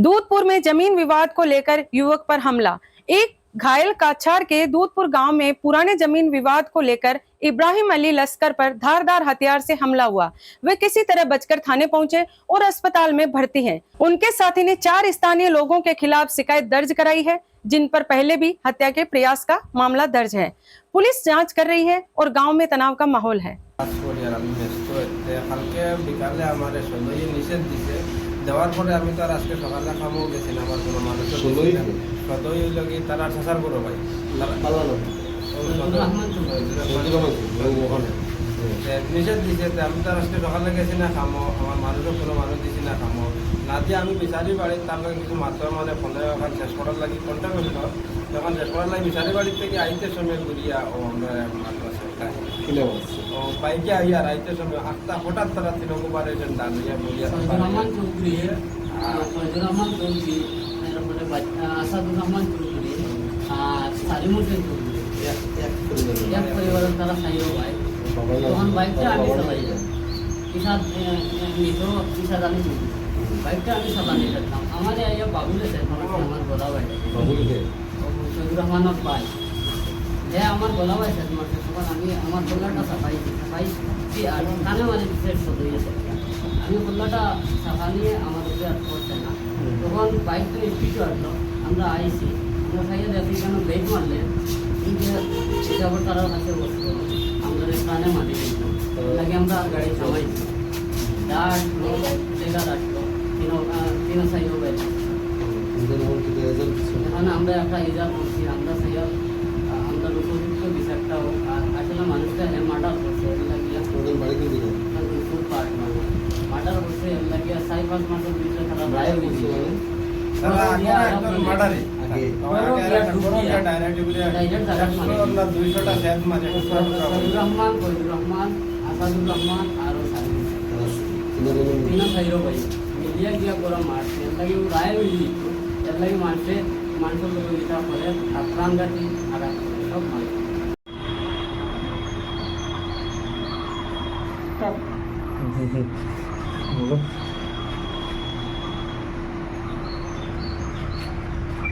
दूधपुर में जमीन विवाद को लेकर युवक पर हमला। एक घायल काछाड़ के दूधपुर गांव में पुराने जमीन विवाद को लेकर इब्राहिम अली लश्कर पर धारदार हथियार से हमला हुआ। वे किसी तरह बचकर थाने पहुंचे और अस्पताल में भर्ती हैं। उनके साथी ने 4 स्थानीय लोगों के खिलाफ शिकायत दर्ज कराई है, जिन पर पहले भी हत्या के प्रयास का मामला दर्ज है। पुलिस जांच कर रही है और गांव में तनाव का माहौल है। দেওয়ার পরে আমি তো আর আজকে সকালে খাবো গেছি না, আমার কোনো মানুষ সদয় হইল কি তারা শেষার করো ভাই নিষেধ দিছে। আমি তো আর আজকে সকালে গেছি না খামো, আমার মানুষও কোনো মানুষ দিছি না খামো না দিয়ে আমি বিচারি বাড়ি তার লাগে কিছু মাত্র মানে 15 ওখান শেষ করার লাগে কোনটা করছিল, যখন শেষ করার লাগে বিচারি বাড়ির থেকে আইতে সময় ঘুরিয়া ও আমরা বাইকে আইয়া আইতে সময় আটটা হঠাৎ তারা তিনকুবারে ডালিয়া বলিয়া রহমান চৌধুরী তারপরে আসাদুর রহমান চৌধুরী আর সালিমুল চৌধুরী এক পরিবারের তারা সাইও ভাই। তখন বাইকটা আমি চালাই ইসাদ আলী চৌধুরী, বাইকটা আমি চালানি যেতাম। আমার আইয়া বাবুলে আমার গলা ভাই চৌধুর রহমানের ভাই, যে আমার গলা ভাই শেষ মাসে তখন আমি আমার গলাটা সাফাইছি আর কানে মানে বিশেষ সদস্য আমি গলাটা সাফা নিয়ে আমার উপরে আর করছে না। তখন বাইকটা স্পিডও আসলো, আমরা আইসি, আমরা খাইয়ে দেখি কেন ব্রেক মারলেন এই যে যাবো তারাও কাছে বসলো, আমাদের কানে মারি দিল লাগে আমরা আর গাড়ি থামাইছি। যা আসলো জায়গার আসলো তিন সাইড বাইক, এখানে আমরা একটা ইজার করছি, আমরা সাইয়া আমরা উপযুক্ত বিচারটা আসলে মানুষটা মার্ডার করছে মার্ডার করছে লাগিয়া 4-5 মাসের ভিতরে তারা রায় হয়েছে। রহমান আসাদুর রহমান আর তিন সাইরো ভাই মিলিয়া গিয়া করা মারছে, এর লাগে রায় হয়েছে, এর লাগে মানুষের লোক এটা করে প্রাণঘাতী আঘাত করে সব মানুষ।